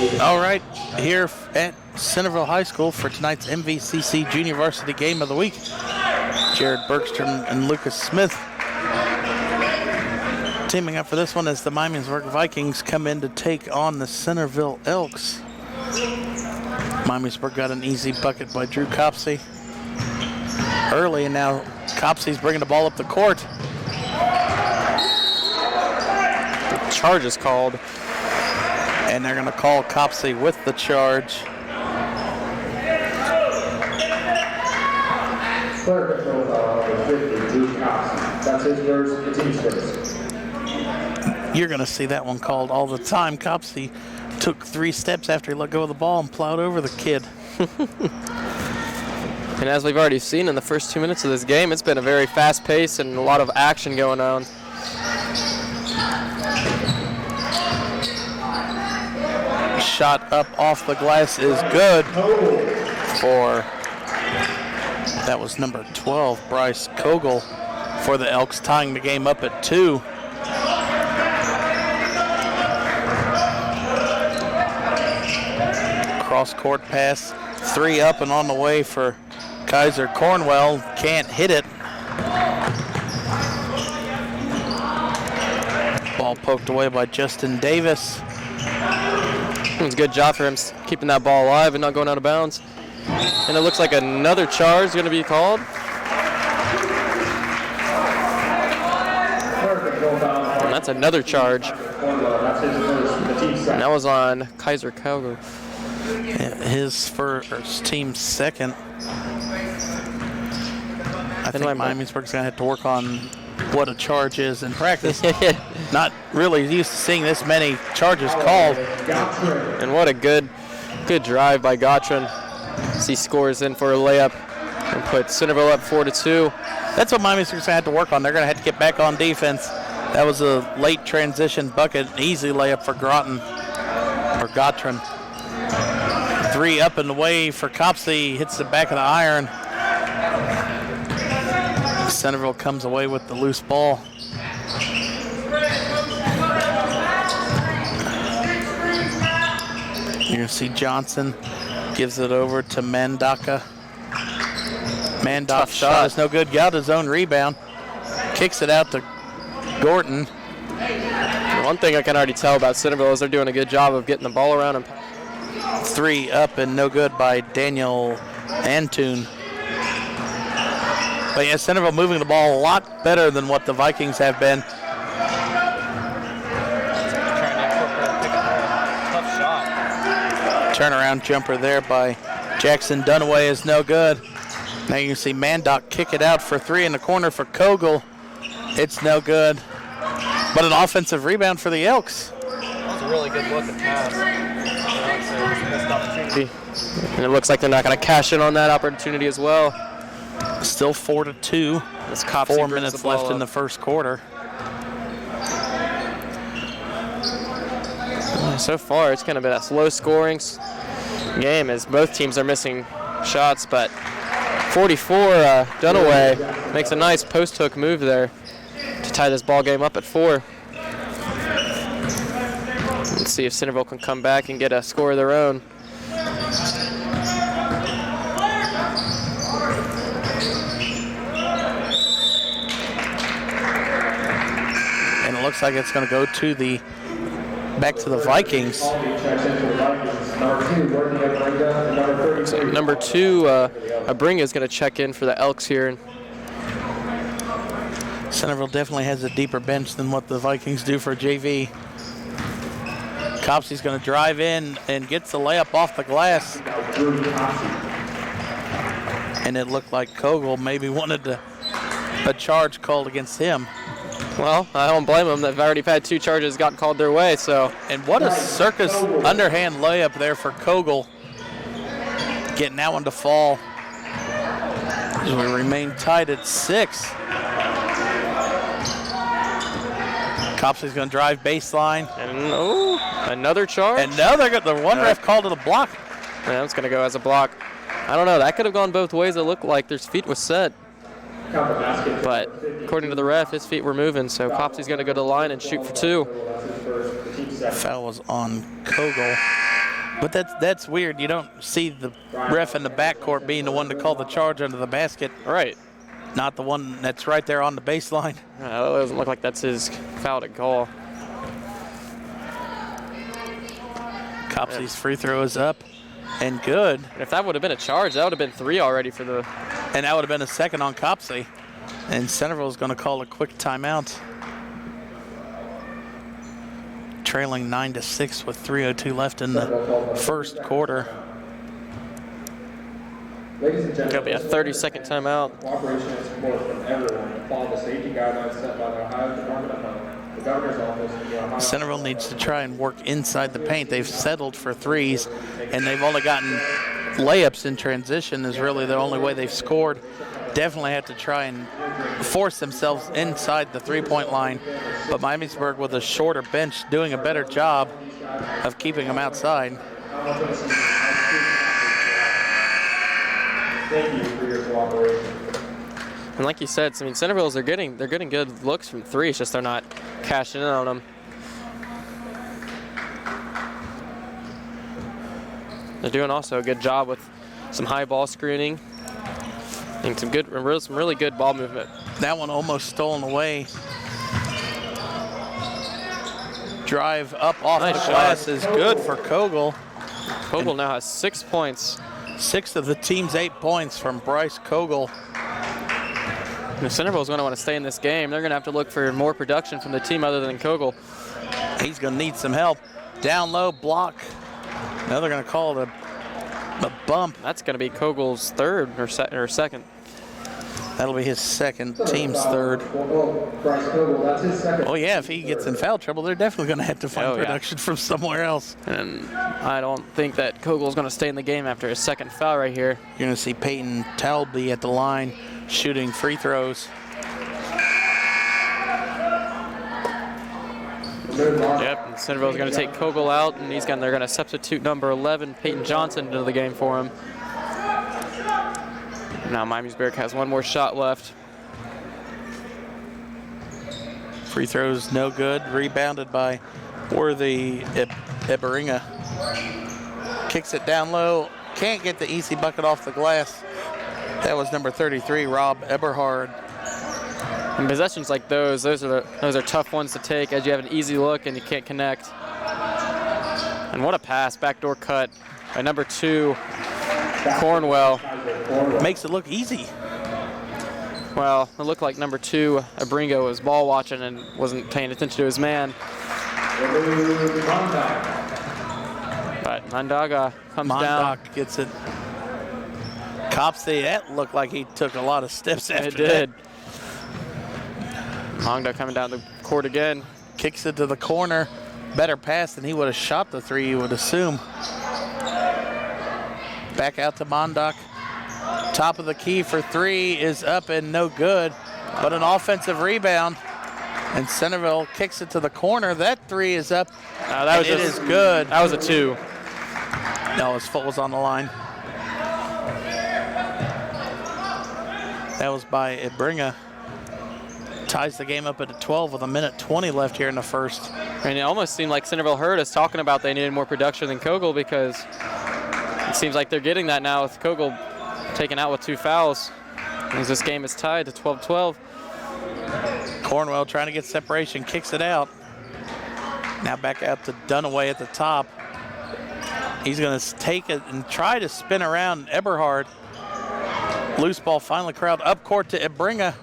All right, here at Centerville High School for tonight's MVCC Junior Varsity Game of the Week. Jared Bergstrom and Lucas Smith teaming up for this one as the Miamisburg Vikings come in to take on the Centerville Elks. Miamisburg got an easy bucket by Drew Copsey early, and now Copsey's bringing the ball up the court. The charge is called. And they're going to call Copsey with the charge. Player control foul number 50, Drew Copsey. That's his first, the team's first. You're going to see that one called all the time. Copsey took 3 steps after he let go of the ball and plowed over the kid. And as we've already seen in the first 2 minutes of this game, it's been a very fast pace and a lot of action going on. Shot up off the glass is good for, that was number 12, Bryce Kogel for the Elks, tying the game up at 2. Cross court pass, 3 up and on the way for Kaiser Cornwell, can't hit it. Ball poked away by Justin Davis. It was a good job for him keeping that ball alive and not going out of bounds. And it looks like another charge is going to be called. And that's another charge. And that was on Kaiser Kogel. His first, team's second. I think Miamisburg's going to have to work on what a charge is in practice. Not really used to seeing this many charges called. And what a good drive by Gautran as he scores in for a layup and puts Centerville up 4-2. That's what Miamisburg's going to have to work on. They're going to have to get back on defense. That was a late transition bucket, an easy layup for Gautran. 3 up and away for Copsey, hits the back of the iron. Centerville comes away with the loose ball. You're going to see Johnson gives it over to Mandaka. Mandaka's shot is no good. Got his own rebound. Kicks it out to Gordon. One thing I can already tell about Centerville is they're doing a good job of getting the ball around and 3 up and no good by Daniel Antune. But yeah, Centerville moving the ball a lot better than what the Vikings have been. Turnaround jumper there by Jackson Dunaway is no good. Now you can see Mandock kick it out for 3 in the corner for Kogel. It's no good. But an offensive rebound for the Elks. That was a really good look at pass. And it looks like they're not going to cash in on that opportunity as well. Still 4-2. 4 minutes left in the first quarter. So far, it's kind of been a slow-scoring game as both teams are missing shots, but 44, Dunaway makes a nice post-hook move there to tie this ball game up at 4. Let's see if Centerville can come back and get a score of their own. And it looks like it's going to go to the back to the Vikings. So number 2, Abringa is going to check in for the Elks here. Centerville definitely has a deeper bench than what the Vikings do for JV. Copsey's going to drive in and gets the layup off the glass. And it looked like Kogel maybe wanted a charge called against him. Well, I don't blame them. They've already had 2 charges got called their way. So, and what a circus underhand layup there for Kogel. Getting that one to fall. As we remain tied at 6. Copsey's going to drive baseline. And another charge. And now the one ref called it a block. Yeah, it's going to go as a block. I don't know. That could have gone both ways. It looked like their feet was set. But according to the ref, his feet were moving, so Copsey's going to go to the line and shoot for 2. Foul was on Kogel. But that's weird. You don't see the ref in the backcourt being the one to call the charge under the basket. Right. Not the one that's right there on the baseline. It doesn't look like that's his foul to call. Copsey's free throw is up and good. And if that would have been a charge, that would have been 3 already for the... And that would have been a second on Copsey. And Centerville's going to call a quick timeout. Trailing 9-6 with 3:02 left in the first quarter. Ladies and gentlemen, It'll be a 30-second timeout. Cooperation and support from everyone to follow the safety guidelines set by the Ohio Department of Health, the Governor's Office, and the Ohio... Centerville needs to try and work inside the paint. They've settled for threes, and they've only gotten layups in transition is really the only way they've scored. Definitely have to try and force themselves inside the three-point line. But Miamisburg, with a shorter bench, doing a better job of keeping them outside. Thank you for your cooperation. And like you said, I mean, Centerville's they're getting good looks from three. It's just they're not cashing in on them. They're doing also a good job with some high ball screening and some really good ball movement. That one almost stolen away. Drive up off Nice the glass shot. is good for Kogel. Kogel now has 6 points. 6 of the team's 8 points from Bryce Kogel. And if Centerville's going to want to stay in this game, they're going to have to look for more production from the team other than Kogel. He's going to need some help. Down low, block. Now they're going to call it a bump. That's going to be Kogel's third or second. That'll be his second, team's third. Bryce Kogel, that's his second. Oh, yeah, if he gets in foul trouble, they're definitely going to have to find Oh, yeah. production from somewhere else. And I don't think that Kogel's going to stay in the game after his second foul right here. You're going to see Peyton Talby at the line shooting free throws. Yep, and Centerville's going to take Kogel out, and they're going to substitute number 11, Peyton Johnson, into the game for him. Now Miamisburg has one more shot left. Free throws no good. Rebounded by Worthy Eberinga. Kicks it down low. Can't get the easy bucket off the glass. That was number 33, Rob Eberhard. And possessions like those are tough ones to take as you have an easy look and you can't connect. And what a pass, backdoor cut by number 2, Cornwell. Makes it look easy. Well, it looked like number 2, Abringo, was ball watching and wasn't paying attention to his man. But Mandaga comes down. Mondock gets it. Copsey, that looked like he took a lot of steps after It did. Mongda coming down the court again. Kicks it to the corner. Better pass than he would have shot the three, you would assume. Back out to Mondock. Top of the key for three is up and no good, but an offensive rebound. And Centerville kicks it to the corner. That three is up. It is good. That was a 2. No, his foot was on the line. That was by Ibringa. Ties the game up at 12 with 1:20 left here in the first. And it almost seemed like Centerville heard us talking about they needed more production than Kogel, because it seems like they're getting that now with Kogel taken out with 2 fouls. As this game is tied to 12-12. Cornwell trying to get separation, kicks it out. Now back out to Dunaway at the top. He's going to take it and try to spin around Eberhard. Loose ball finally corralled up court to Ibringa.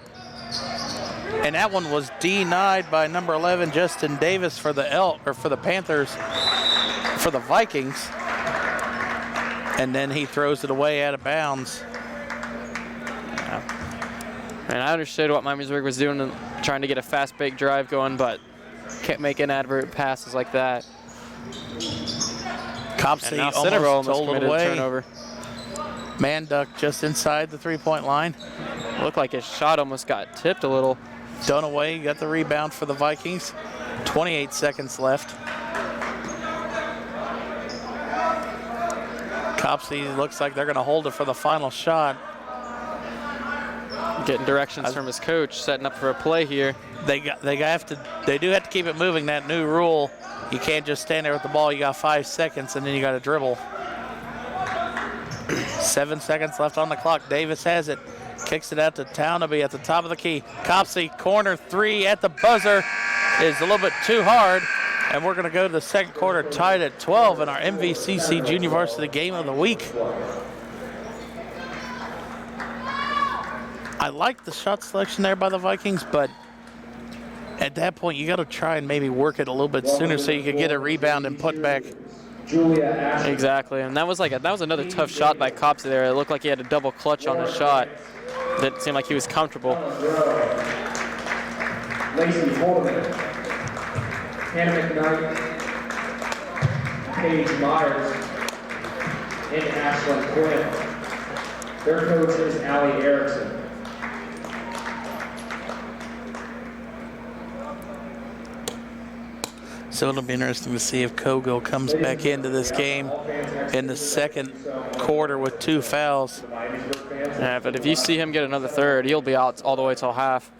And that one was denied by number 11, Justin Davis, for the Panthers, for the Vikings. And then he throws it away out of bounds. And I understood what Miamisburg was doing, trying to get a fast break drive going, but can't make inadvertent passes like that. Copsey Centerville almost stole it committed a away. turnover. Manduck just inside the three-point line. Looked like his shot almost got tipped a little. Dunaway got the rebound for the Vikings. 28 seconds left. Copsey looks like they're going to hold it for the final shot. Getting directions from his coach, setting up for a play here. They do have to keep it moving. That new rule You can't just stand there with the ball. You got 5 seconds, and then you got to dribble. 7 seconds left on the clock. Davis has it. Kicks it out to Towneby at the top of the key. Copsey, corner 3 at the buzzer is a little bit too hard. And we're going to go to the second quarter tied at 12 in our MVCC Junior Varsity Game of the Week. I like the shot selection there by the Vikings, but at that point, you got to try and maybe work it a little bit sooner so you could get a rebound and put back. Exactly, and that was another tough shot by Copsey there. It looked like he had a double clutch on the shot. That seemed like he was comfortable. Lacey Holman, Hannah McKnight, Paige Myers, and Ashlyn Quinn. Their coach is Allie Erickson. So it'll be interesting to see if Cogill comes back into this game in the second quarter with 2 fouls. Yeah, but if you see him get another third, he'll be out all the way till half.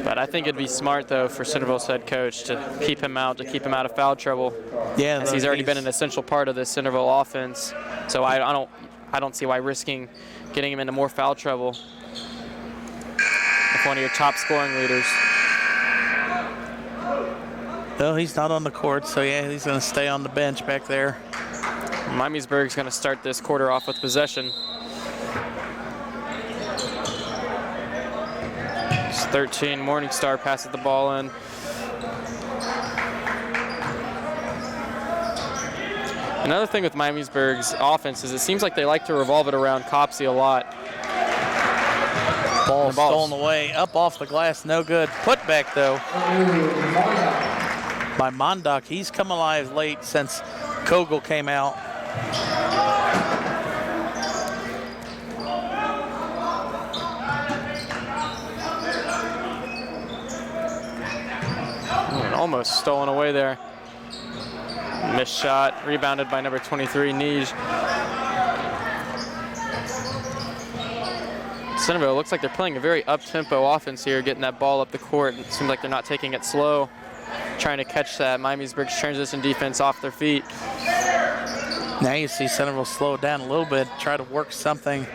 But I think it'd be smart, though, for Centerville's head coach to keep him out of foul trouble. Yeah, as he's already been an essential part of this Centerville offense. So I don't see why risking getting him into more foul trouble if one of your top scoring leaders. Well, he's not on the court, so yeah, he's going to stay on the bench back there. Miamisburg's going to start this quarter off with possession. It's 13. Morningstar passes the ball in. Another thing with Miamisburg's offense is it seems like they like to revolve it around Copsey a lot. Ball stolen away, up off the glass, no good. Put back, though, by Mondock. He's come alive late since Cogill came out. Almost stolen away there. Missed shot, rebounded by number 23, Nij. Centerville looks like they're playing a very up-tempo offense here, getting that ball up the court. It seems like they're not taking it slow, trying to catch that Miamisburg's transition defense off their feet. Now you see Centerville slow it down a little bit, try to work something.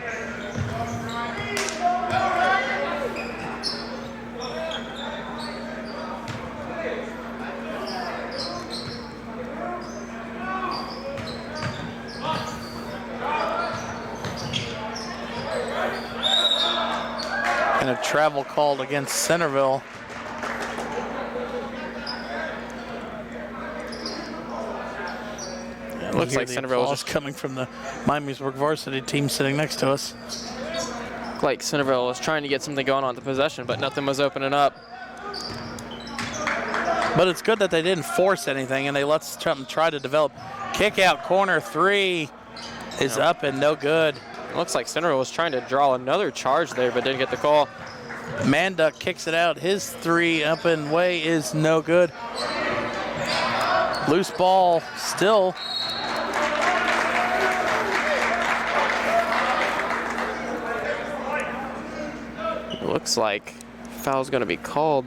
And a travel called against Centerville. It looks like Centerville was just coming from the Miamisburg varsity team sitting next to us. Like Centerville was trying to get something going on the possession, but nothing was opening up. But it's good that they didn't force anything and they let something try to develop. Kick out, corner 3 is up and no good. It looks like Centerville was trying to draw another charge there, but didn't get the call. Manduck kicks it out. His 3 up and way is no good. Loose ball still. It looks like foul's going to be called.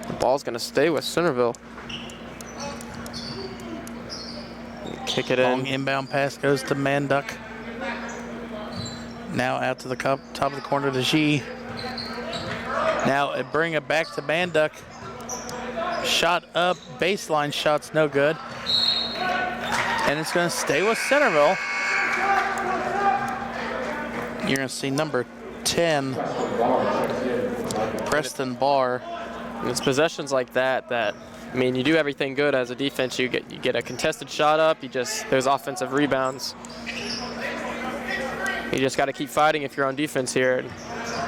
The ball's going to stay with Centerville. Kick it Long in. inbound pass goes to Manduck. Now out to the top of the corner to G. Now bring it back to Manduck. Shot up, baseline shot's no good. And it's going to stay with Centerville. You're going to see number 10, Preston Barr. And it's possessions like that I mean, you do everything good as a defense. You get a contested shot up. Those offensive rebounds. You just got to keep fighting if you're on defense here and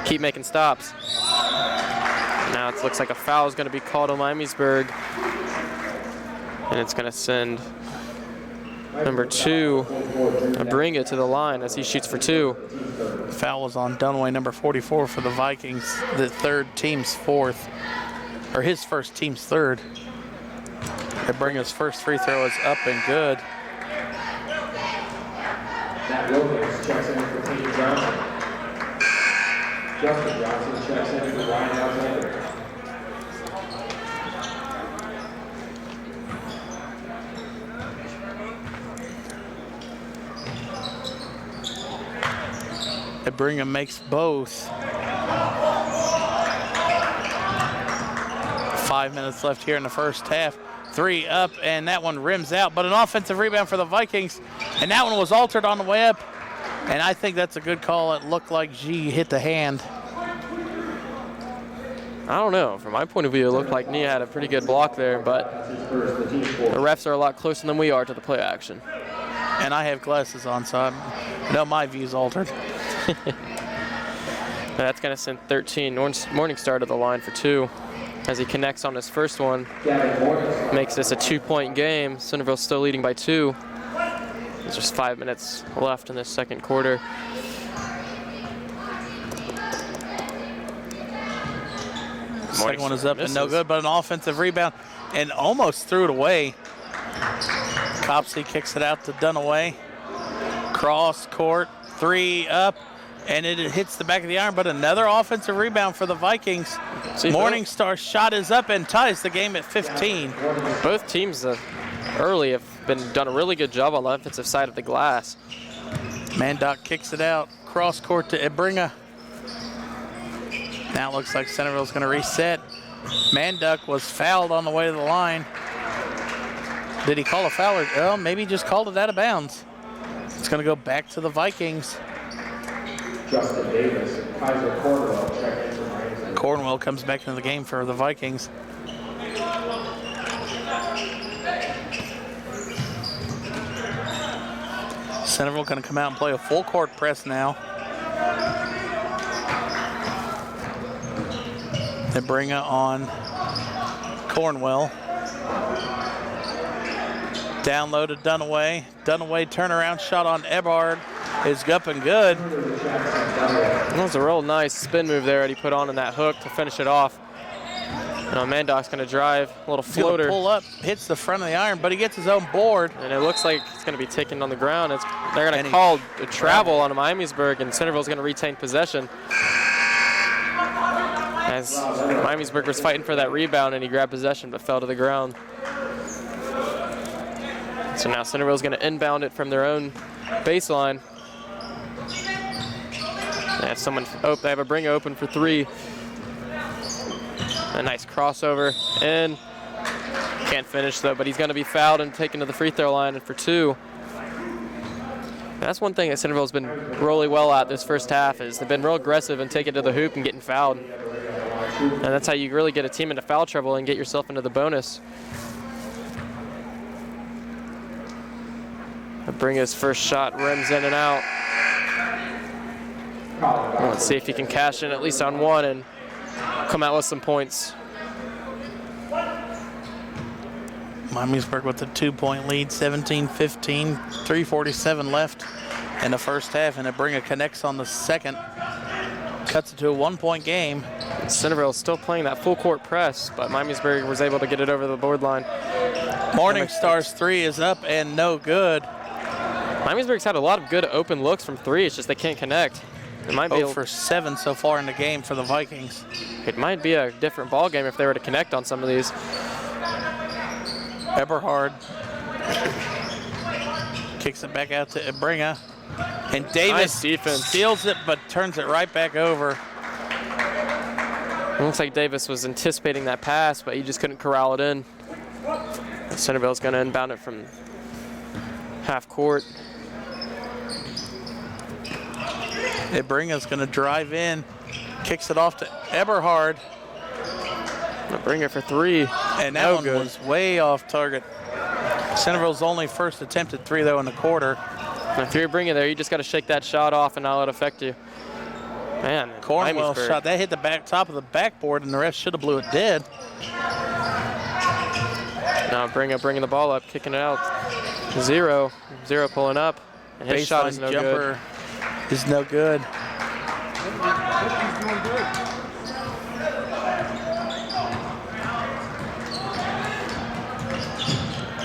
keep making stops. Now it looks like a foul is going to be called on Miamisburg, and it's going to send number 2, Abringa, to the line as he shoots for 2. Foul was on Dunaway, number 44 for the Vikings, the third team's 4th, or his first team's 3rd. Abringa's first free throw is up and good. Matt Williams checks in for Team Johnson. Justin Johnson checks in for Ryan Alexander. Brigham makes both. 5 minutes left here in the first half. 3 up, and that one rims out, but an offensive rebound for the Vikings, and that one was altered on the way up, and I think that's a good call. It looked like G hit the hand. I don't know. From my point of view, it looked like Nia had a pretty good block there, but the refs are a lot closer than we are to the play action. And I have glasses on, so I know my view's altered. That's going to send 13. Morningstar to the line for 2 as he connects on his first one. Makes this a 2-point game. Centerville still leading by 2. There's just 5 minutes left in this second quarter. Second one is up and no good, but an offensive rebound and almost threw it away. Copsey kicks it out to Dunaway. Cross court, 3 up, and it hits the back of the iron, but another offensive rebound for the Vikings. Morningstar's shot is up and ties the game at 15. Both teams early have done a really good job on the offensive side of the glass. Mandock kicks it out, cross court to Ebringa. Now it looks like Centerville's going to reset. Mandock was fouled on the way to the line. Did he call a foul? Or, well, maybe he just called it out of bounds. It's going to go back to the Vikings. Justin Davis and Kaiser Cornwell check in for Miamisburg. Cornwell comes back into the game for the Vikings. Centerville going to come out and play a full court press now. They bring it on Cornwell. Down low to Dunaway. Dunaway turnaround shot on Eberhard is up and good. That was a real nice spin move there that he put on in that hook to finish it off. Mandock's going to drive, a little floater. Pull up, hits the front of the iron, but he gets his own board. And it looks like it's going to be taken on the ground. They're going to call a travel on Miamisburg, and Centerville's going to retain possession. As Miamisburg was fighting for that rebound, and he grabbed possession but fell to the ground. So now Centerville's going to inbound it from their own baseline. They have someone. Oh, they have a bring open for 3. A nice crossover in. Can't finish though, but he's going to be fouled and taken to the free throw line for 2. That's one thing that Centerville's been really well at this first half, is they've been real aggressive and taking to the hoop and getting fouled. And that's how you really get a team into foul trouble and get yourself into the bonus. Bring his first shot, rims in and out. Let's see if he can cash in at least on one and come out with some points. Miamisburg with a 2-point lead, 17-15, 3:47 left in the first half, and Ebringa connects on the second. Cuts it to a 1-point game. Centerville still playing that full court press, but Miamisburg was able to get it over the board line. Morningstar's 3 is up and no good. Miamisburg's had a lot of good open looks from 3. It's just they can't connect. It might be 0 for 7 so far in the game for the Vikings. It might be a different ball game if they were to connect on some of these. Eberhard kicks it back out to Ebringa. And Davis steals it but turns it right back over. It looks like Davis was anticipating that pass, but he just couldn't corral it in. Centerville's going to inbound it from half court. Ebringa's going to drive in, kicks it off to Eberhard. Bring it for 3. And that one was way off target. Centerville's only first attempt at 3 though in the quarter. And if you're bringing it there, you just got to shake that shot off and not let it affect you. Man, Cornwell shot that hit the top of the backboard, and the ref should have blew it dead. Now bringing the ball up, kicking it out. 0 pulling up, and his shot is no good. Is no good.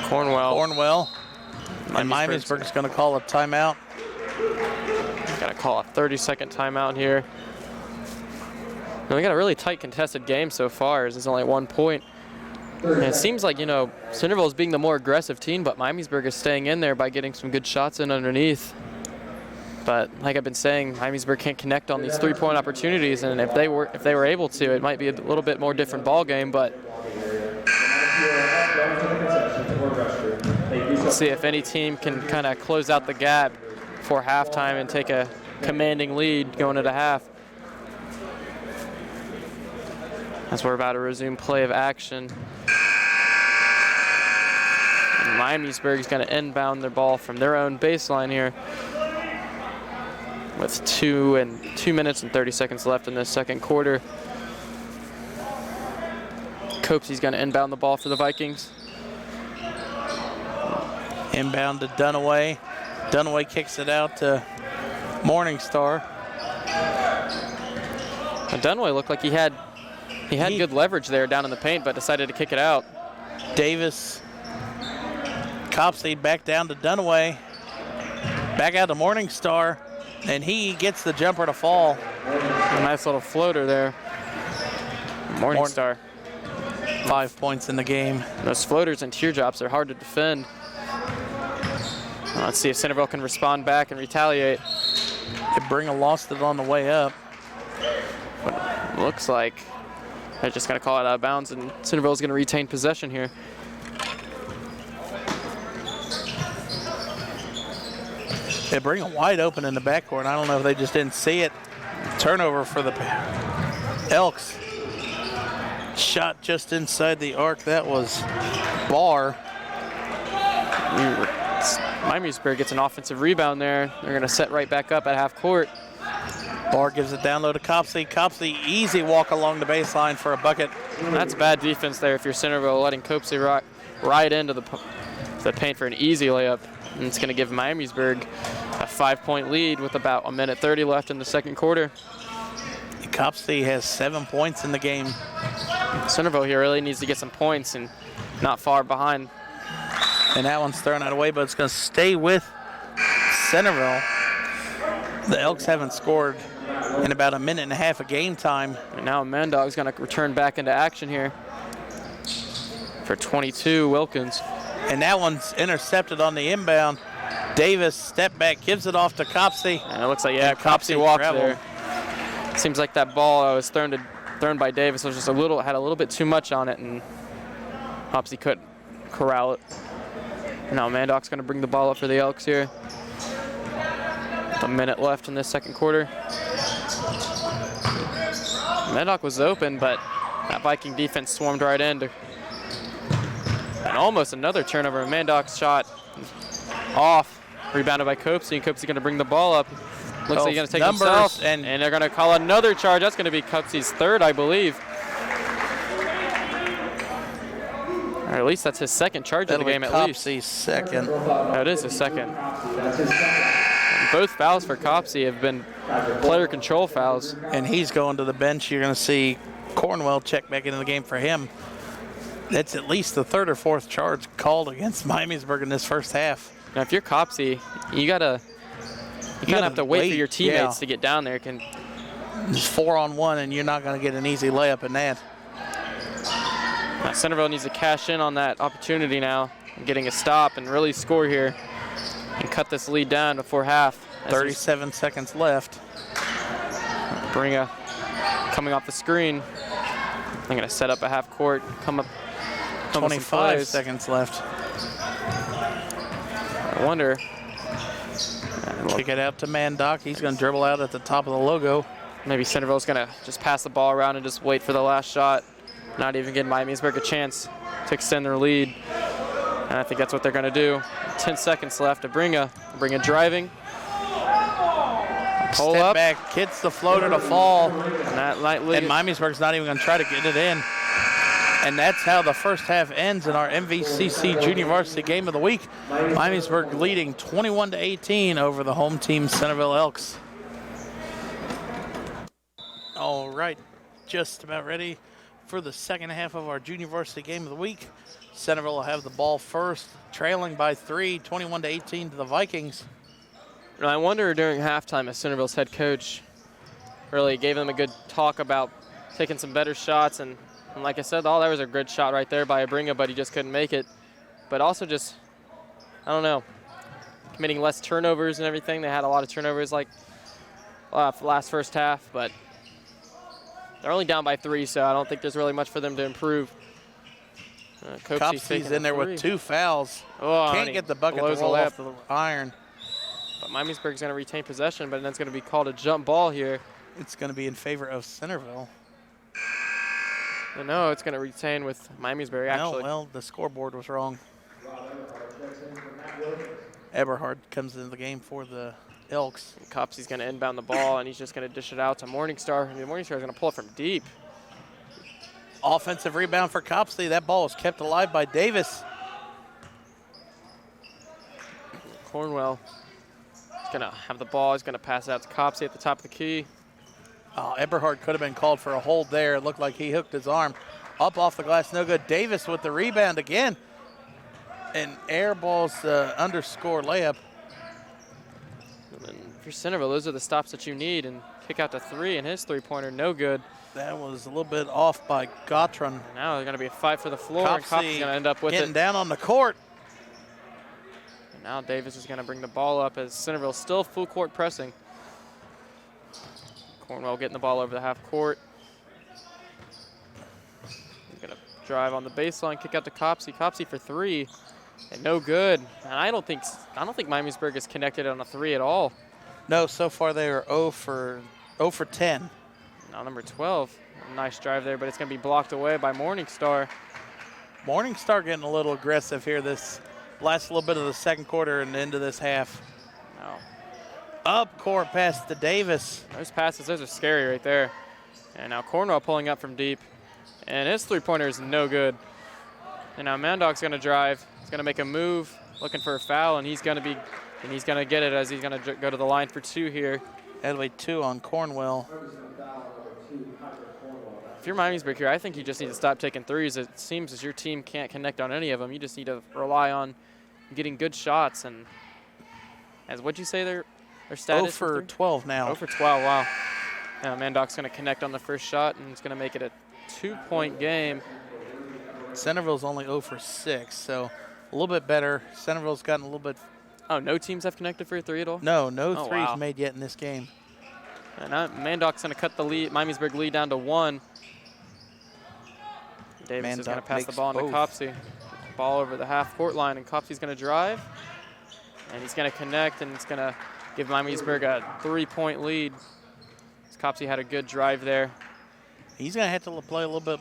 Cornwell. And Miamisburg is going to call a timeout. Got to call a 30-second timeout here. We got a really tight contested game so far, as there's only 1 point. And it seems like, you know, Centerville is being the more aggressive team, but Miamisburg is staying in there by getting some good shots in underneath. But like I've been saying, Miamisburg can't connect on these 3-point opportunities, and if they were able to, it might be a little bit more different ball game. But let's see if any team can kind of close out the gap before halftime and take a commanding lead going into half. As we're about to resume play of action. And Miamisburg is going to inbound their ball from their own baseline here with 2 minutes and 30 seconds left in this second quarter. Copesey's going to inbound the ball for the Vikings. Inbound to Dunaway. Dunaway kicks it out to Morningstar. And Dunaway looked like he had good leverage there down in the paint, but decided to kick it out. Davis, Copsey back down to Dunaway. Back out to Morningstar, and he gets the jumper to fall. A nice little floater there. Morningstar. 5 points in the game. Those floaters and teardrops are hard to defend. Let's see if Centerville can respond back and retaliate. Bringer lost it on the way up. But looks like they're just going to call it out of bounds, and Centerville's going to retain possession here. They bring it wide open in the backcourt. I don't know if they just didn't see it. Turnover for the Elks. Shot just inside the arc. That was Barr. Miamisburg gets an offensive rebound there. They're going to set right back up at half court. Barr gives it down low to Copsey. Copsey, easy walk along the baseline for a bucket. That's bad defense there if you're Centerville, letting Copsey right into the paint for an easy layup. And it's going to give Miamisburg a 5-point lead with about 1:30 left in the second quarter. Copsey has 7 points in the game. Centerville here really needs to get some points and not far behind. And that one's thrown out away, but it's going to stay with Centerville. The Elks haven't scored in about 1.5 minutes of game time. And now Mandog's going to return back into action here for 22, Wilkins. And that one's intercepted on the inbound. Davis, step back, gives it off to Copsey. And it looks like, yeah, Copsey walked there. Seems like that ball was thrown by Davis was just had a little bit too much on it, and Copsey couldn't corral it. Now Mandog's going to bring the ball up for the Elks here. With 1 minute left in this second quarter. Mandog was open, but that Viking defense swarmed right in. And almost another turnover. Mandog's shot off, rebounded by Copesey, and Copesey going to bring the ball up. Looks like he's going to take it himself, and they're going to call another charge. That's going to be Copesey's third, I believe. Or at least that's his second charge of the game, at least. Copsey's second. No, it is his second. And both fouls for Copsey have been player control fouls. And he's going to the bench. You're going to see Cornwell check back into the game for him. That's at least the third or fourth charge called against Miamisburg in this first half. Now, if you're Copsey, you gotta have to wait for your teammates to get down there. It's 4-on-1, and you're not going to get an easy layup in that. Now, Centerville needs to cash in on that opportunity now, getting a stop and really score here and cut this lead down before half. 37 seconds left. Bringa coming off the screen. I'm going to set up a half court, come up. 25 seconds left. I wonder. Kick it out to Mandock. He's going to dribble out at the top of the logo. Maybe Centerville's going to just pass the ball around and just wait for the last shot. Not even give Miamisburg a chance to extend their lead. And I think that's what they're going to do. 10 seconds left to Bringa driving. Pull Step up. back, hits the floater to fall. And Miamisburg's not even going to try to get it in. And that's how the first half ends in our MVCC Junior Varsity Game of the Week. Miamisburg leading 21-18 over the home team Centerville Elks. All right, just about ready for the second half of our Junior Varsity Game of the Week. Centerville will have the ball first, trailing by 3, 21-18 to the Vikings. I wonder during halftime if Centerville's head coach really gave them a good talk about taking some better shots. And like I said, all that was a good shot right there by Abringa, but he just couldn't make it. But also just, I don't know, committing less turnovers and everything. They had a lot of turnovers like last first half, but they're only down by 3, so I don't think there's really much for them to improve. Copsy's in there with 2 fouls. Oh, can't get the bucket to roll off the iron. But Miamisburg's going to retain possession, but then it's going to be called a jump ball here. It's going to be in favor of Centerville. No, it's going to retain with Miamisburg, actually. No, well, the scoreboard was wrong. Eberhard comes into the game for the Elks. Copsy's going to inbound the ball, and he's just going to dish it out to Morningstar. And Morningstar's going to pull it from deep. Offensive rebound for Copsey. That ball was kept alive by Davis. Cornwell is going to have the ball. He's going to pass it out to Copsey at the top of the key. Oh, Eberhard could have been called for a hold there. It looked like he hooked his arm up off the glass. No good. Davis with the rebound again. And airballs underscore layup. And if you're Centerville, those are the stops that you need. And kick out to 3, and his three-pointer, no good. That was a little bit off by Gautran. And now they're going to be a fight for the floor, and Copsy's going to end up with getting it. down on the court. And now Davis is going to bring the ball up as Centerville still full court pressing. Cornwell getting the ball over the half court. He's going to drive on the baseline, kick out to Copsey. Copsey for 3, and no good. And I don't think Miamisburg is connected on a 3 at all. No, so far they are 0 for 10. Now number 12, a nice drive there, but it's going to be blocked away by Morningstar. Morningstar getting a little aggressive here this last little bit of the second quarter and into this half. Now, up court pass to Davis. those passes, those are scary right there. And now Cornwell pulling up from deep, and his three-pointer is no good. And now Mandog's going to drive. He's going to make a move, looking for a foul, and he's going to get it as he's going to go to the line for 2 here. That'll be 2 on Cornwell. If you're Miamisburg here, I think you just need to stop taking threes. It seems as your team can't connect on any of them. You just need to rely on getting good shots. And as what'd you say their status? 0 for 12 now. 0 for 12, wow. Now Mandoc's going to connect on the first shot, and it's going to make it a 2-point game. Centerville's only 0 for 6, so a little bit better. Centerville's gotten a little bit. Oh, no teams have connected for a 3 at all? No threes wow. made yet in this game. And Mandoc's going to cut the lead, Miamisburg lead down to 1. Davis is going to pass the ball into Copsey. Ball over the half-court line, and Copsey's going to drive. And he's going to connect, and it's going to give Miamisburg a 3-point lead. Copsey had a good drive there. He's going to have to play a little bit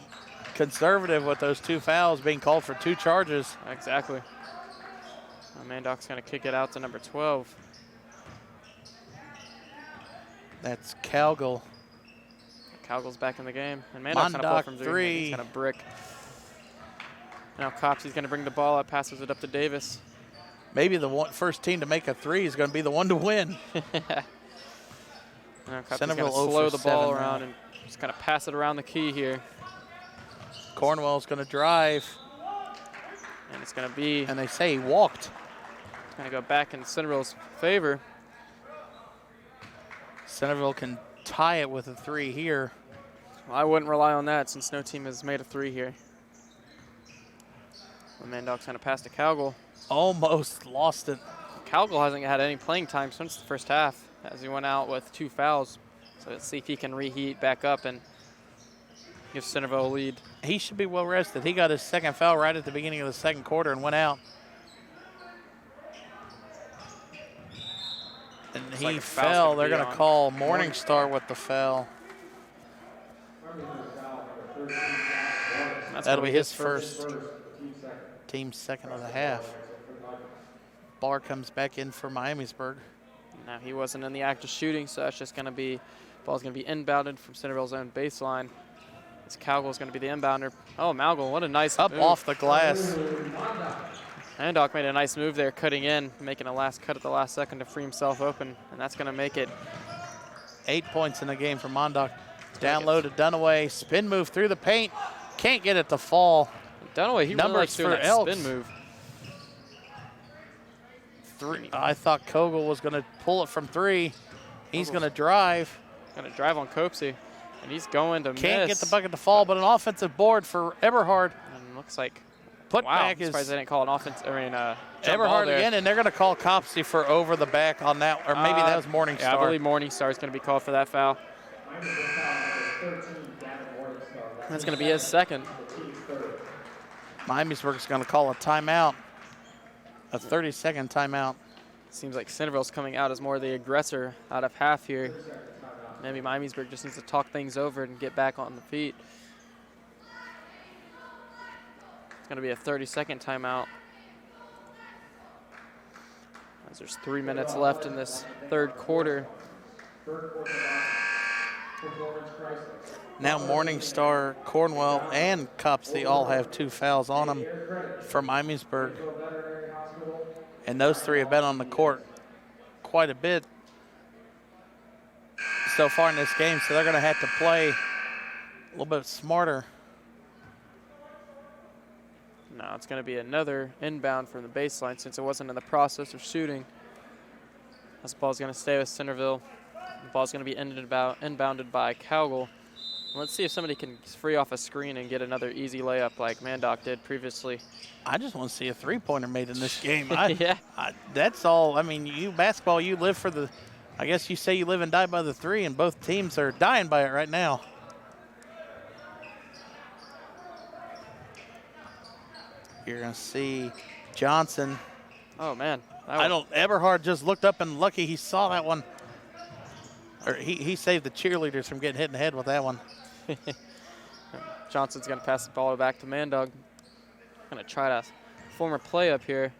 conservative with those 2 fouls being called for 2 charges. Exactly. Mandoc's going to kick it out to number 12. That's Calgill. Calgill's back in the game. And Mandoc's going to pull from 3. He's going to brick. Now Copsey's going to bring the ball up, passes it up to Davis. Maybe the first team to make a 3 is going to be the one to win. Now Copsey's going to slow the ball around now. and just kind of pass it around the key here. Cornwell's going to drive. And it's going to be... And they say he walked. It's going to go back in Centerville's favor. Centerville can tie it with a 3 here. Well, I wouldn't rely on that since no team has made a 3 here. Mandoc's going to pass to Calgill. Almost lost it. Calgill hasn't had any playing time since the first half as he went out with 2 fouls. So let's see if he can reheat back up and give Centerville a lead. He should be well rested. He got his second foul right at the beginning of the second quarter and went out. And Looks he like a foul's fell. gonna They're be going to on call Morningstar with the foul. That'll be his first. Team's second of the half. Barr comes back in for Miamisburg. Now he wasn't in the act of shooting, so that's just going to be, ball's going to be inbounded from Centerville's own baseline. This Calgill's going to be the inbounder. Oh, Malgall, what a nice up move. Off the glass. Mandoc made a nice move there, cutting in, making a last cut at the last second to free himself open, and that's going to make it 8 points in the game for Mondock. Down low to Dunaway, spin move through the paint. Can't get it to fall. Dunaway, he really likes doing that Elks. spin move. 3. I thought Kogel was going to pull it from 3. He's going to drive. Going to drive on Copsey. And he's going to Can't miss. get the bucket to fall, but an offensive board for Eberhard. And looks like Putback wow, I'm is surprised they didn't call an offense. I mean, jump ball Eberhard there. again, and they're going to call Copsey for over the back on that, or maybe that was Morningstar. Yeah, I believe Morningstar is going to be called for that foul. That's going to be his second. Miamisburg's going to call a timeout, a 30-second timeout. Seems like Centerville's coming out as more the aggressor out of half here. Maybe Miamisburg just needs to talk things over and get back on the feet. It's going to be a 30-second timeout. As there's 3 minutes left in this third quarter. Now Morningstar, Cornwell, and Copsey all have 2 fouls on them for Miamisburg. And those 3 have been on the court quite a bit so far in this game, so they're going to have to play a little bit smarter. Now it's going to be another inbound from the baseline since it wasn't in the process of shooting. This ball's going to stay with Centerville. The ball's going to be inbounded by Cowgill. Let's see if somebody can free off a screen and get another easy layup like Mandock did previously. I just want to see a three-pointer made in this game. Yeah. That's all. I mean, you basketball, you live for the, I guess you say you live and die by the three, and both teams are dying by it right now. You're going to see Johnson. Oh, man. Eberhard just looked up and lucky he saw that one. Or he saved the cheerleaders from getting hit in the head with that one. Johnson's going to pass the ball back to Mandog. Going to try to form a play up here.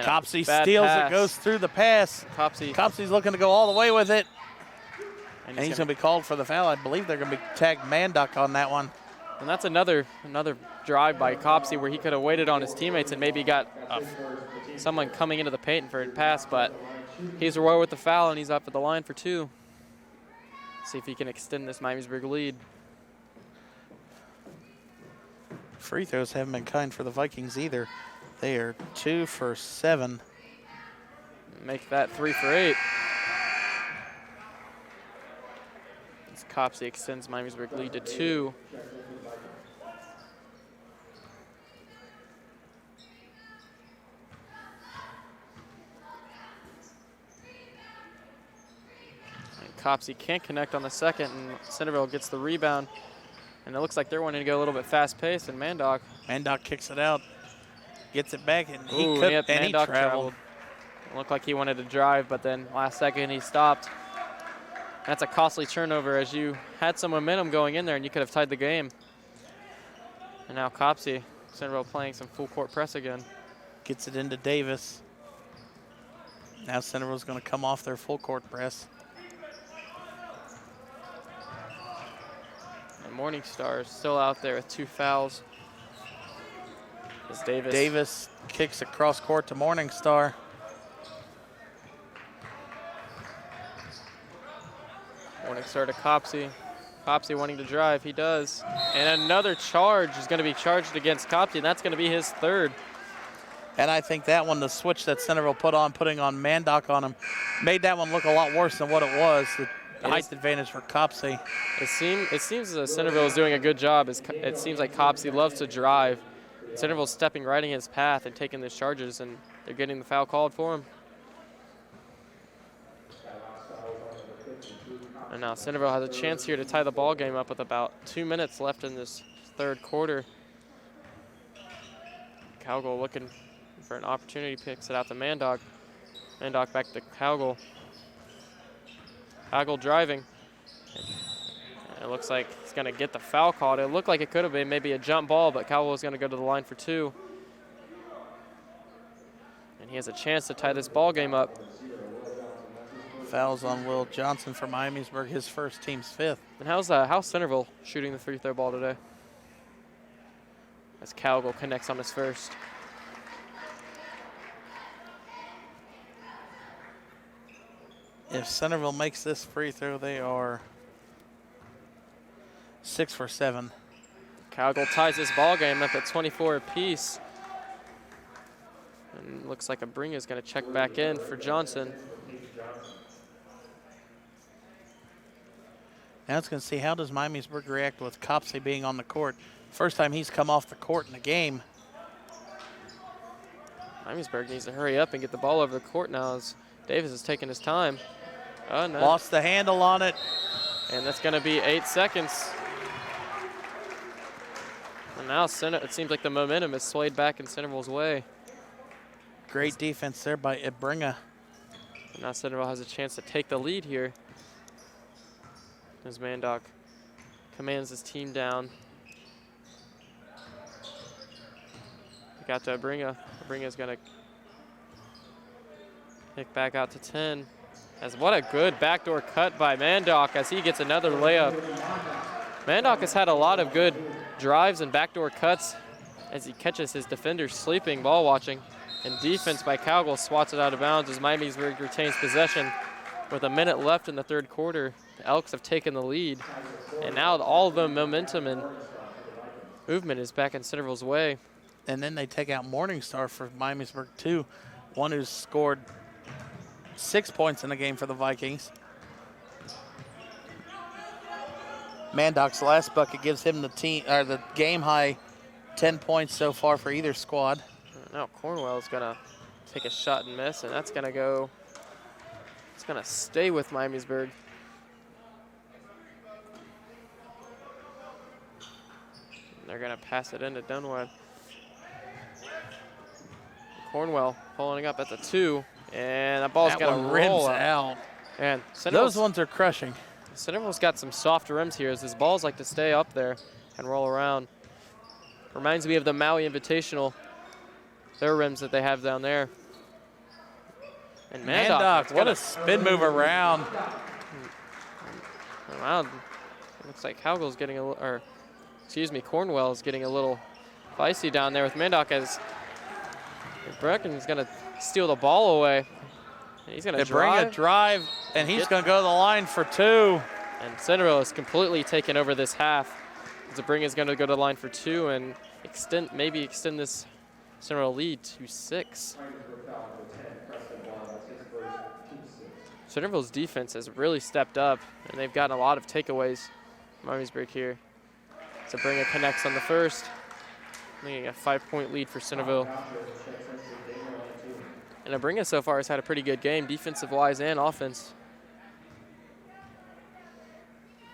Copsey steals it, goes through the pass. Copsey's looking to go all the way with it. And he's going to be called for the foul. I believe they're going to be tagged Mandock on that one. And that's another drive by Copsey where he could have waited on his teammates and maybe got someone coming into the paint for a pass, but he's away with the foul and he's up at the line for 2. See if he can extend this Miamisburg lead. Free throws haven't been kind for the Vikings either. They are 2 for 7. Make that 3 for 8. As Copsey extends Miamisburg lead to 2. Copsey can't connect on the second, and Centerville gets the rebound. And it looks like they're wanting to go a little bit fast-paced, and Mandock kicks it out, gets it back, and he traveled. It looked like he wanted to drive, but then last second he stopped. That's a costly turnover as you had some momentum going in there, and you could have tied the game. And now Copsey, Centerville playing some full-court press again. Gets it into Davis. Now Centerville's going to come off their full-court press. Morningstar is still out there with 2 fouls. As Davis kicks across court to Morningstar. Morningstar to Copsey. Copsey wanting to drive, he does. And another charge is going to be charged against Copsey, and that's going to be his 3rd. And I think that one, the switch that Centerville putting on Mandock on him, made that one look a lot worse than what it was. The height advantage for Copsey. It seems that Centerville is doing a good job. It seems like Copsey loves to drive. Centerville's stepping right in his path and taking those charges, and they're getting the foul called for him. And now Centerville has a chance here to tie the ball game up with about 2 minutes left in this third quarter. Cowgill looking for an opportunity, picks it out to Mandock. Mandock back to Cowgill. Cowgill driving. And it looks like he's going to get the foul called. It looked like it could have been maybe a jump ball, but Cowgill is going to go to the line for 2. And he has a chance to tie this ball game up. Fouls on Will Johnson for Miamisburg, his first, team's 5th. And how's Centerville shooting the free throw ball today? As Cowgill connects on his first. If Centerville makes this free throw, they are 6 for 7. Cowgill ties this ball game up at 24 apiece. And looks like Abringa is going to check back in for Johnson. Now it's going to see how does Miamisburg react with Copsey being on the court. First time he's come off the court in the game. Miamisburg needs to hurry up and get the ball over the court now as Davis is taking his time. Oh, no. Lost the handle on it. And that's going to be 8 seconds. And now it seems like the momentum is swayed back in Centerville's way. Great defense there by Ibringa. And now Centerville has a chance to take the lead here. As Mandock commands his team down. Got to Ibringa. Ibringa's going to kick back out to 10. As what a good backdoor cut by Mandock as he gets another layup. Mandock has had a lot of good drives and backdoor cuts as he catches his defenders sleeping, ball watching. And defense by Cowgill swats it out of bounds as Miamisburg retains possession. With a minute left in the third quarter, the Elks have taken the lead. And now all the momentum and movement is back in Centerville's way. And then they take out Morningstar for Miamisburg too. One who's scored 6 points in the game for the Vikings. Mandock's last bucket gives him the game high 10 points so far for either squad. Now Cornwell's gonna take a shot and miss, and that's gonna go. It's gonna stay with Miamisburg. They're gonna pass it into Dunwood. Cornwell pulling up at the 2, and that ball's gonna roll out. And those ones are crushing. Centerville's got some soft rims here as his balls like to stay up there and roll around. Reminds me of the Maui Invitational, their rims that they have down there. And Mandock, what a spin move around. Around. It looks like Cowgill's getting a little, or excuse me, Cornwell's getting a little feisty down there with Mandock as Brecken's gonna steal the ball away. He's gonna drive, and he's gonna go to the line for 2. And Centerville is completely taken over this half. Zabringa's gonna go to the line for 2 and maybe extend this Centerville lead to 6. Centerville's defense has really stepped up, and they've gotten a lot of takeaways. Miamisburg here. Zabringa connects on the first, making a 5-point lead for Centerville. And Zabringa so far has had a pretty good game, defensive-wise and offense.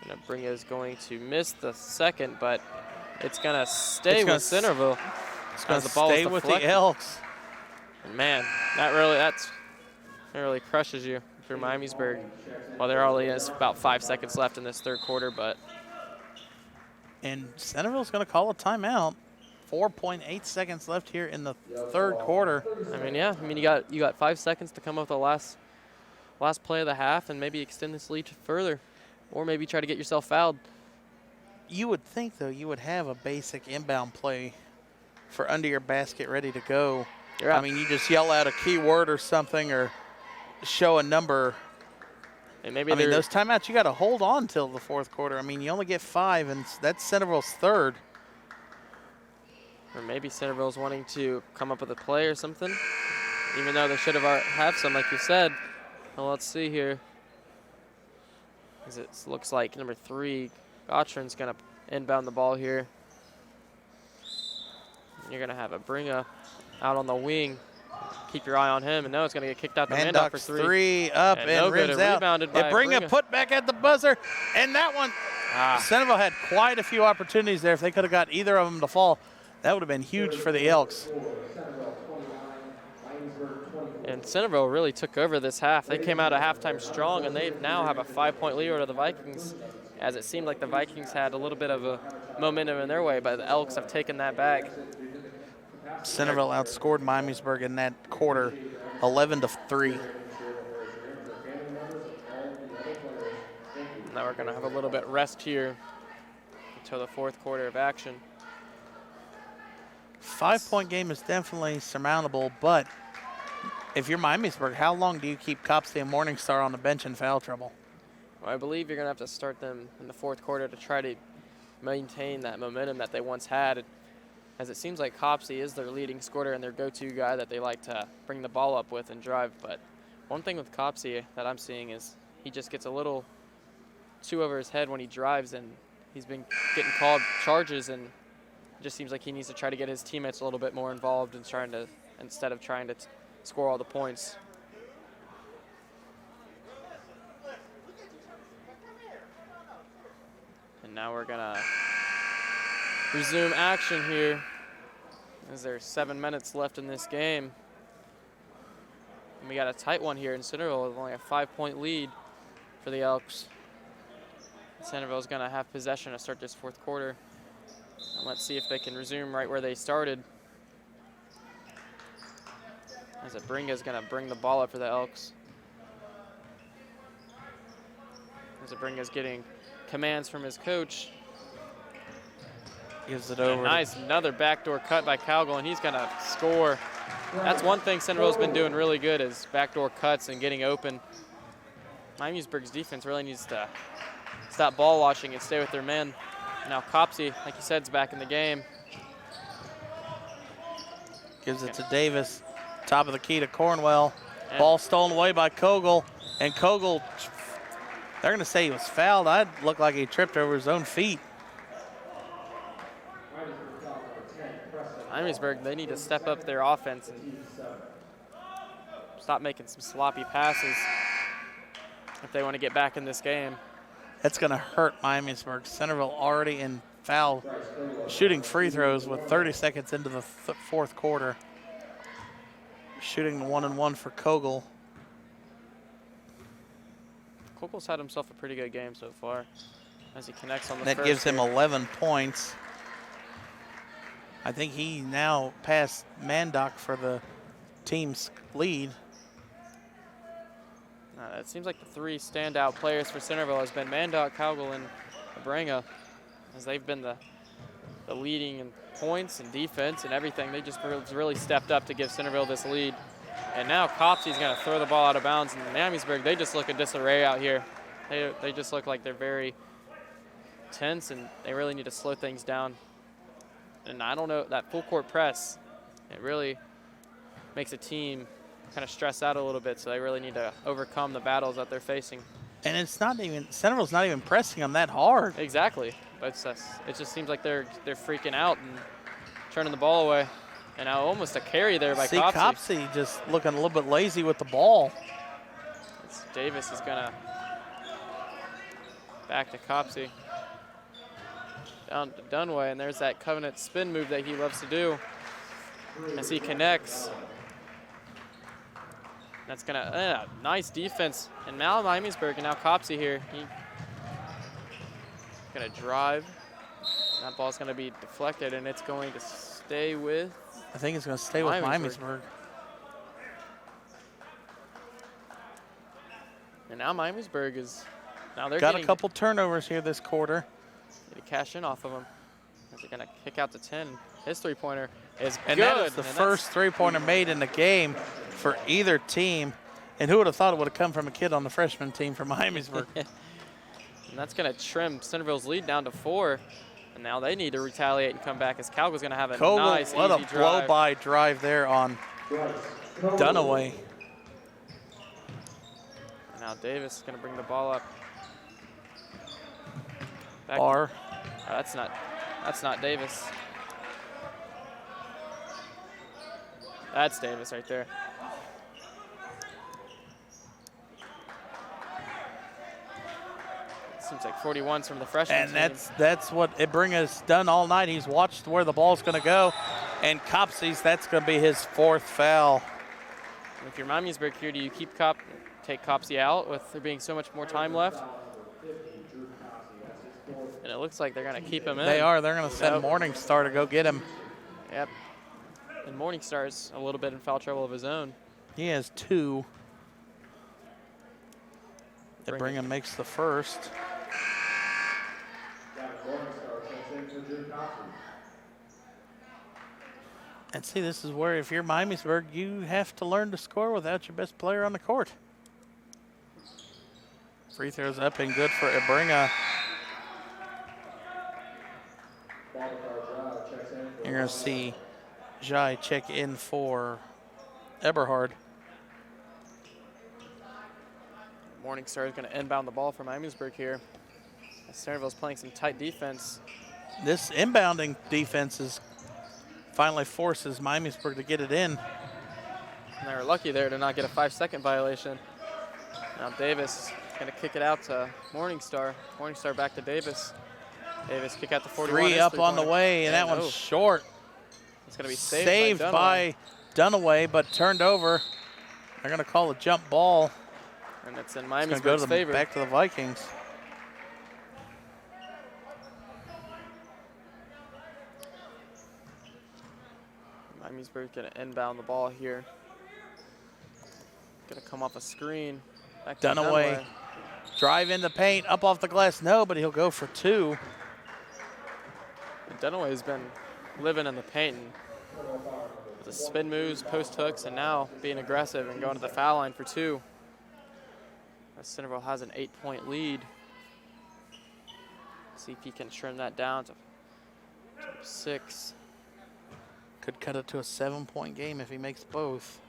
And Zabringa is going to miss the second, but it's going to stay with Centerville. It's going to stay with the Elks. And man, that really crushes you for Miamisburg. Well, there only is about 5 seconds left in this third quarter, but. And Centerville's going to call a timeout. 4.8 seconds left here in the third quarter. You got 5 seconds to come up with the last play of the half and maybe extend this lead further, or maybe try to get yourself fouled. You would think, though, you would have a basic inbound play for under your basket ready to go. Yeah. I mean, you just yell out a key word or something or show a number. And maybe those timeouts, you got to hold on till the fourth quarter. I mean, you only get 5, and that's Centerville's third. Or maybe Centerville's wanting to come up with a play or something, even though they should have some, like you said. Well, let's see here. As it looks like number 3, Gottron's going to inbound the ball here. You're going to have Ibringa out on the wing. Keep your eye on him, and no, it's going to get kicked out to Mandock for 3. Up and no rims good, out. Rebounded by Ibringa put back at the buzzer, and that one, Centerville had quite a few opportunities there. If they could have got either of them to fall, that would have been huge for the Elks. And Centerville really took over this half. They came out at halftime strong, and they now have a 5-point lead over the Vikings, as it seemed like the Vikings had a little bit of a momentum in their way, but the Elks have taken that back. Centerville outscored Miamisburg in that quarter, 11-3. Now we're going to have a little bit rest here until the fourth quarter of action. 5-point game is definitely surmountable, but if you're Miamisburg, how long do you keep Copsey and Morningstar on the bench in foul trouble? Well, I believe you're going to have to start them in the fourth quarter to try to maintain that momentum that they once had, as it seems like Copsey is their leading scorer and their go-to guy that they like to bring the ball up with and drive. But one thing with Copsey that I'm seeing is he just gets a little too over his head when he drives, and he's been getting called charges, and it just seems like he needs to try to get his teammates a little bit more involved in instead of trying to score all the points. And now we're gonna resume action here as there's 7 minutes left in this game. And we got a tight one here in Centerville with only a 5-point lead for the Elks. Centerville's gonna have possession to start this fourth quarter. And let's see if they can resume right where they started. As Abringa's gonna bring the ball up for the Elks. As Abringa's getting commands from his coach. Gives it over. Nice, another backdoor cut by Cowgill, and he's gonna score. That's one thing Centerville's been doing really good is backdoor cuts and getting open. Miamisburg's defense really needs to stop ball watching and stay with their men. Now Copsey, like you said, is back in the game. Gives it to Davis. Top of the key to Cornwell. Ball stolen away by Kogel. And Kogel, they're going to say he was fouled. I'd look like he tripped over his own feet. Miamisburg, they need to step up their offense and stop making some sloppy passes if they want to get back in this game. That's going to hurt Miamisburg. Centerville already in foul shooting free throws with 30 seconds into the fourth quarter. Shooting the 1-and-1 for Kogel. Kogel's had himself a pretty good game so far as he connects on the that first. Gives him here. 11 points. I think he now passed Mandock for the team's lead. It seems like the three standout players for Centerville has been Mandock, Cowgill, and Abringa, as they've been the leading in points and defense and everything. They just really stepped up to give Centerville this lead. And now Copsey's going to throw the ball out of bounds. And Miamisburg, they just look a disarray out here. They just look like they're very tense, and they really need to slow things down. And I don't know, that full court press, it really makes a team kind of stress out a little bit, so they really need to overcome the battles that they're facing. And it's not even, Centerville's not even pressing them that hard. Exactly. But it just seems like they're freaking out and turning the ball away. And now almost a carry there by Copsey. Copsey just looking a little bit lazy with the ball. Davis is gonna back to Copsey. Down to Dunway, and there's that Covenant spin move that he loves to do as he connects. That's gonna, nice defense. And now Miamisburg, and now Copsey here. He gonna drive. That ball's gonna be deflected, and it's going to stay with, I think it's gonna stay with Miamisburg. And now Miamisburg is, now they're got a couple turnovers here this quarter. Need to cash in off of him. They're gonna kick out to 10. His three-pointer is and good. That is the first three-pointer made in the game for either team. And who would have thought it would have come from a kid on the freshman team from Miamisburg? And that's gonna trim Centerville's lead down to 4. And now they need to retaliate and come back as Calga's gonna have a nice, what easy a drive. blow-by drive there on Dunaway. And now Davis is gonna bring the ball up. Back Barr. that's not Davis. That's Davis right there. Seems like 41's from the freshman And team. that's what Ibringa's done all night. He's watched where the ball's going to go. And Copsey's, that's going to be his fourth foul. If you're Miamisburg here, do you take Copsey out with there being so much more time left? And it looks like they're going to keep him in. They are. They're going to send Morningstar to go get him. Yep. And Morningstar's a little bit in foul trouble of his own. He has 2. Ibringa makes the first. And see, this is where if you're Miamisburg, you have to learn to score without your best player on the court. Free throws up and good for Ibringa. You're going to see Jai check in for Eberhard. Morningstar is going to inbound the ball for Miamisburg here. Centerville's playing some tight defense. This inbounding defense is finally forces Miamisburg to get it in. And they were lucky there to not get a 5-second violation. Now Davis is going to kick it out to Morningstar. Morningstar back to Davis. Davis kick out to 41. 3 up on the way, and that one's short. It's going to be saved by Dunaway, but turned over. They're going to call a jump ball. And it's in Miamisburg's Miamisburg's favor. Back to the Vikings. Miamisburg's going to inbound the ball here. Going to come off a screen. Back to Dunaway. Drive in the paint, up off the glass. No, but he'll go for 2. And Dunaway's been living in the paint. With the spin moves, post hooks, and now being aggressive and going to the foul line for 2. As Centerville has an 8-point lead. See if he can trim that down to 6. Could cut it to a 7-point game if he makes both.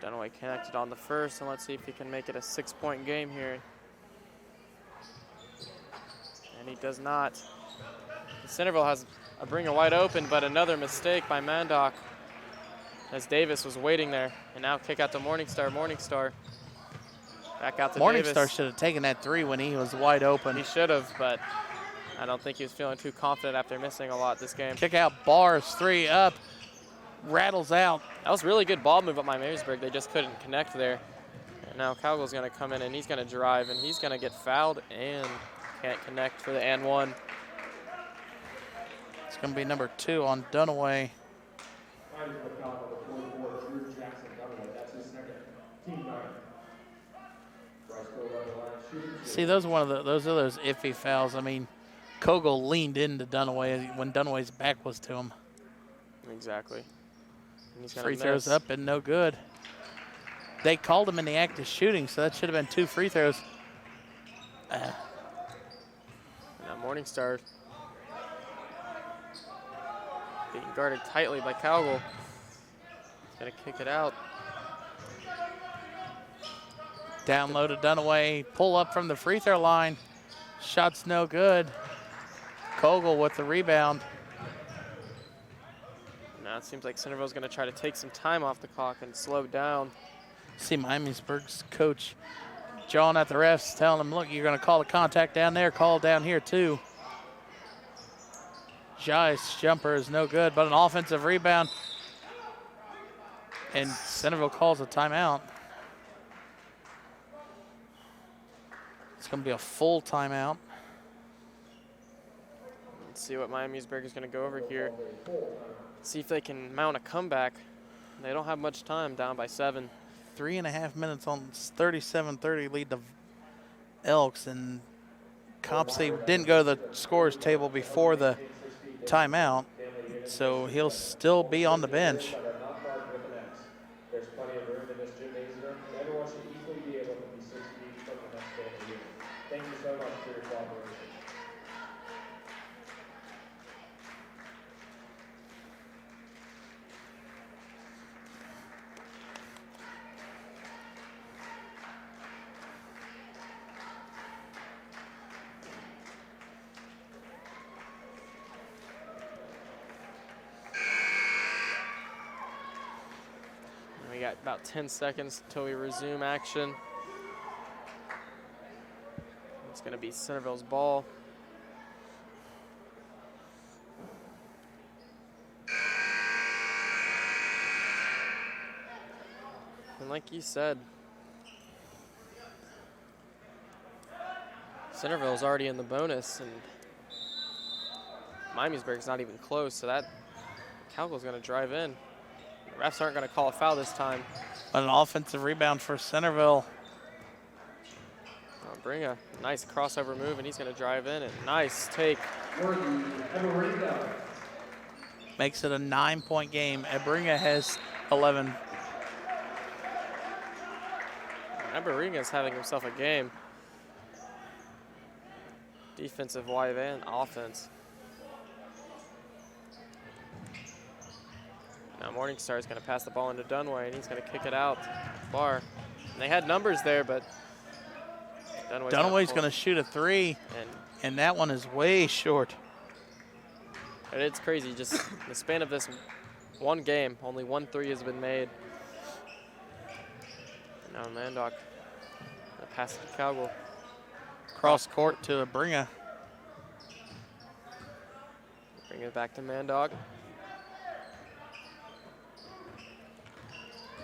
Dunaway connected on the first, and let's see if he can make it a 6-point game here. And he does not. Centerville has a bringer wide open, but another mistake by Mandock as Davis was waiting there. And now kick out to Morningstar. Morningstar back out to Davis. Morningstar should have taken that 3 when he was wide open. He should have, but I don't think he was feeling too confident after missing a lot this game. Kick out Bars, 3 up, rattles out. That was really good ball move at Miamisburg. They just couldn't connect there. And now Calgill's going to come in and he's going to drive and he's going to get fouled and can't connect for the and 1. It's going to be number 2 on Dunaway. See, those are those iffy fouls. I mean, Kogel leaned into Dunaway when Dunaway's back was to him. Exactly. Free throws up and no good. They called him in the act of shooting, so that should have been 2 free throws. Now Morningstar being guarded tightly by Calgill. He's going to kick it out. Down low to Dunaway. Pull up from the free throw line. Shot's no good. Kogel with the rebound. Now it seems like Centerville's going to try to take some time off the clock and slow down. See Miamisburg's coach jawing at the refs, telling them, look, you're going to call the contact down there, call it down here too. Jai's jumper is no good, but an offensive rebound. And Centerville calls a timeout. It's going to be a full timeout. Let's see what Miamisburg is going to go over here. See if they can mount a comeback. They don't have much time, down by 7. 3.5 minutes on 37-30 lead the Elks, and Copsey didn't go to the scorer's table before the timeout, so he'll still be on the bench. There's plenty of room in this gymnasium. Everyone should easily be able to be 6 feet from the next game of the year. Thank you so much for your cooperation. We got about 10 seconds until we resume action. It's going to be Centerville's ball. And like you said, Centerville's already in the bonus, and Miamisburg's not even close, so that Calgill's going to drive in. The refs aren't going to call a foul this time. An offensive rebound for Centerville. Bring a nice crossover move, and he's going to drive in. And nice take. Makes it a 9-point game. Ebringa has 11. Ebringa's having himself a game. Defensive wide and offense. Morningstar is going to pass the ball into Dunway, and he's going to kick it out far. And they had numbers there, but Dunaway's going to shoot a three, and that one is way short. And it's crazy. Just in the span of this one game, only 1 3 has been made. And now Mandock, the pass to Cowgill. Cross court to Abringa. Bring it back to Mandock.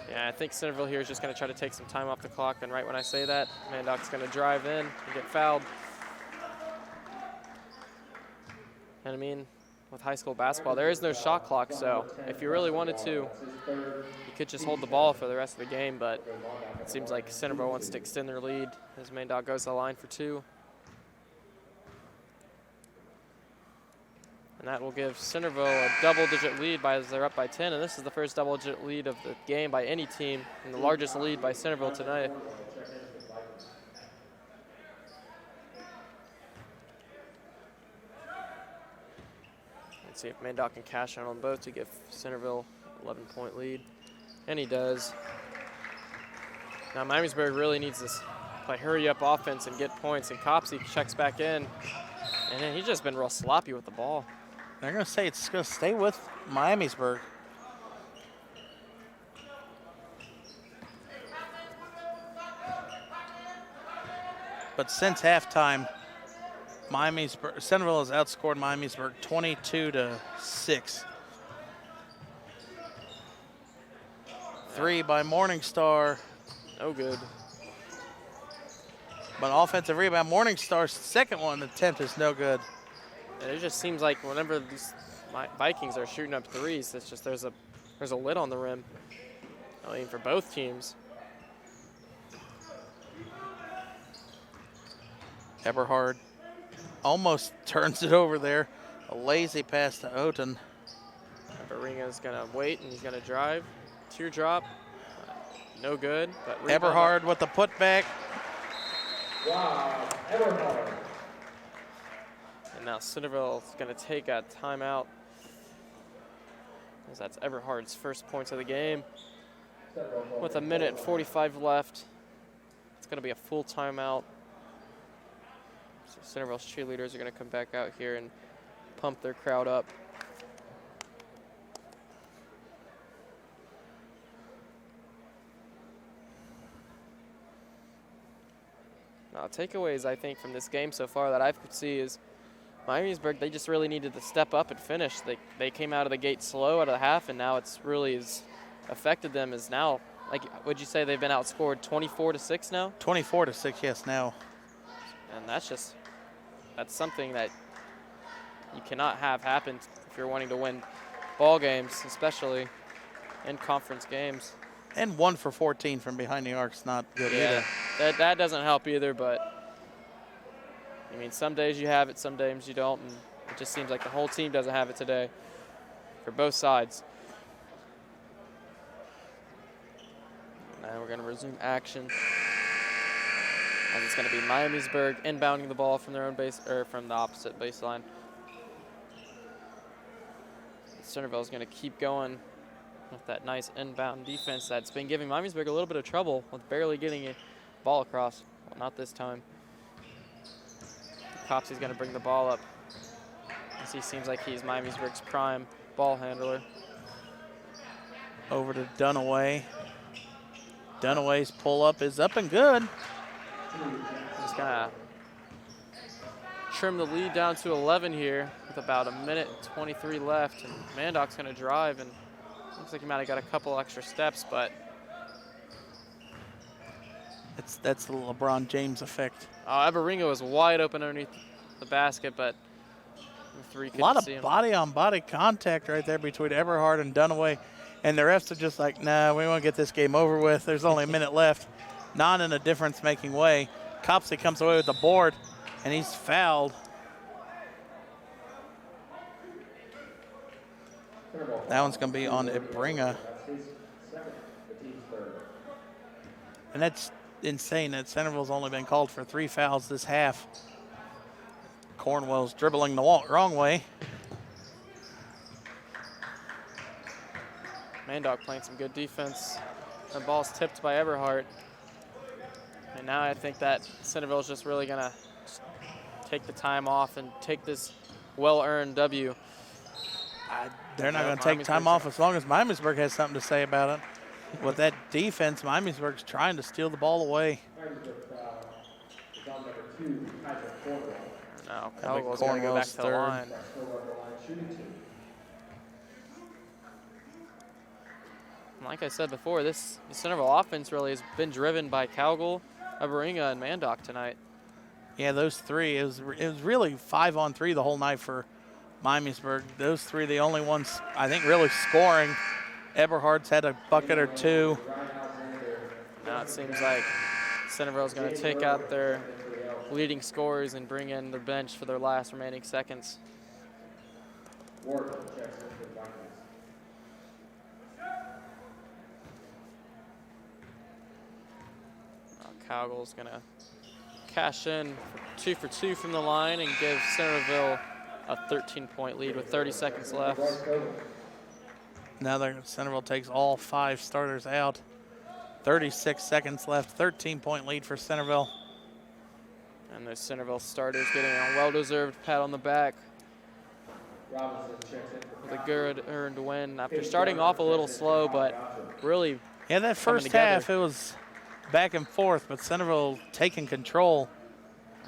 Yeah, I think Centerville here is just going to try to take some time off the clock, and right when I say that, Mandock's going to drive in and get fouled. And I mean, with high school basketball, there is no shot clock, so if you really wanted to, you could just hold the ball for the rest of the game, but it seems like Centerville wants to extend their lead as Mandock goes to the line for 2. And that will give Centerville a double-digit lead as they're up by 10, and this is the first double-digit lead of the game by any team, and the largest lead by Centerville tonight. Let's see if Mandock can cash out on both to give Centerville an 11-point lead, and he does. Now Miamisburg really needs this play hurry-up offense and get points, and Copsey checks back in, and then he's just been real sloppy with the ball. They're going to say it's going to stay with Miamisburg. But since halftime, Centerville has outscored Miamisburg 22-6. 3 by Morningstar. No good. But offensive rebound, Morningstar's second one attempt is no good. And it just seems like whenever these Vikings are shooting up threes, it's just there's a lid on the rim. I mean, for both teams. Eberhard almost turns it over there. A lazy pass to Oten. Beringa's gonna wait and he's gonna drive. Teardrop, no good. But Eberhard with the putback. Wow, Eberhard. And now Centerville is going to take a timeout, as that's Eberhard's first points of the game. With 1:45 left, it's going to be a full timeout. So Centerville's cheerleaders are going to come back out here and pump their crowd up. Now, takeaways, I think, from this game so far that I could see is Miamisburg, they just really needed to step up and finish. They came out of the gate slow out of the half, and now it's really has affected them as now, like, would you say they've been outscored 24-6 now? 24-6, yes, now. And that's something that you cannot have happen if you're wanting to win ball games, especially in conference games. And 1 for 14 from behind the arc's not good either. That doesn't help either, but I mean, some days you have it, some days you don't, and it just seems like the whole team doesn't have it today for both sides. Now we're going to resume action. And it's going to be Miamisburg inbounding the ball from their own base, or from the opposite baseline. Centerville is going to keep going with that nice inbound defense that's been giving Miamisburg a little bit of trouble with barely getting a ball across. Well, not this time. Copsey's going to bring the ball up, as he seems like he's Miamisburg's prime ball handler. Over to Dunaway. Dunaway's pull-up is up and good. Just going to trim the lead down to 11 here with about 1:23 left. And Mandock's going to drive, and looks like he might have got a couple extra steps, but That's the LeBron James effect. Eberinga was wide open underneath the basket, but the three couldn't A lot see him. of body-on-body contact right there between Eberhard and Dunaway, and the refs are just like, nah, we want to get this game over with. There's only a minute left. Not in a difference-making way. Copsey comes away with the board, and he's fouled. That one's going to be on Eberinga. And that's insane that Centerville's only been called for 3 fouls this half. Cornwell's dribbling the wrong way. Mandock playing some good defense. The ball's tipped by Eberhardt. And now I think that Centerville is just really going to take the time off and take this well-earned W. They're not going to take time off as long as Miamisburg has something to say about it. With that defense, Miamisburg's trying to steal the ball away. Now Caldwell's going to go back to the line. Like I said before, this Centerville offense really has been driven by Cowgill, Abaringa, and Mandock tonight. Yeah, those three. It was really 5-on-3 the whole night for Miamisburg. Those three, the only ones I think really scoring. Eberhardt's had a bucket or two. Now it seems like Centerville's going to take out their leading scorers and bring in their bench for their last remaining seconds. Cowgill's going to cash in for 2 from the line and give Centerville a 13-point lead with 30 seconds left. Now Centerville takes all 5 starters out. 36 seconds left, 13-point lead for Centerville. And those Centerville starters getting a well-deserved pat on the back with a good earned win after starting off a little slow, but really that first half, it was back and forth, but Centerville taking control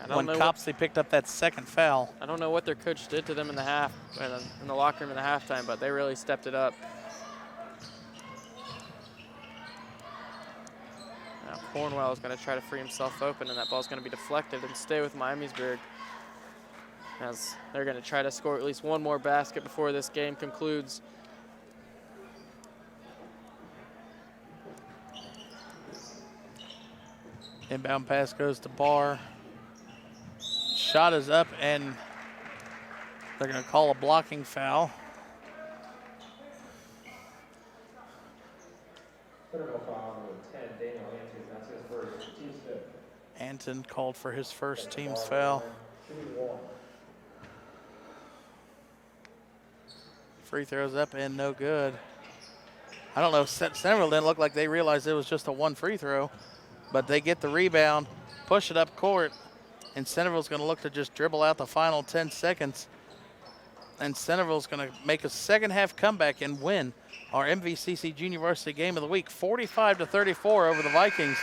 when Copsey picked up that second foul. I don't know what their coach did to them in the locker room in the halftime, but they really stepped it up. Now Cornwell is going to try to free himself open, and that ball's going to be deflected and stay with Miamisburg, as they're going to try to score at least one more basket before this game concludes. Inbound pass goes to Barr. Shot is up, and they're going to call a blocking foul. Anton called for his first team's foul. Free throws up and no good. I don't know, Centerville didn't look like they realized it was just a 1 free throw, but they get the rebound, push it up court, and Centerville's going to look to just dribble out the final 10 seconds. And Centerville's going to make a second half comeback and win our MVCC Junior Varsity Game of the Week, 45-34 over the Vikings.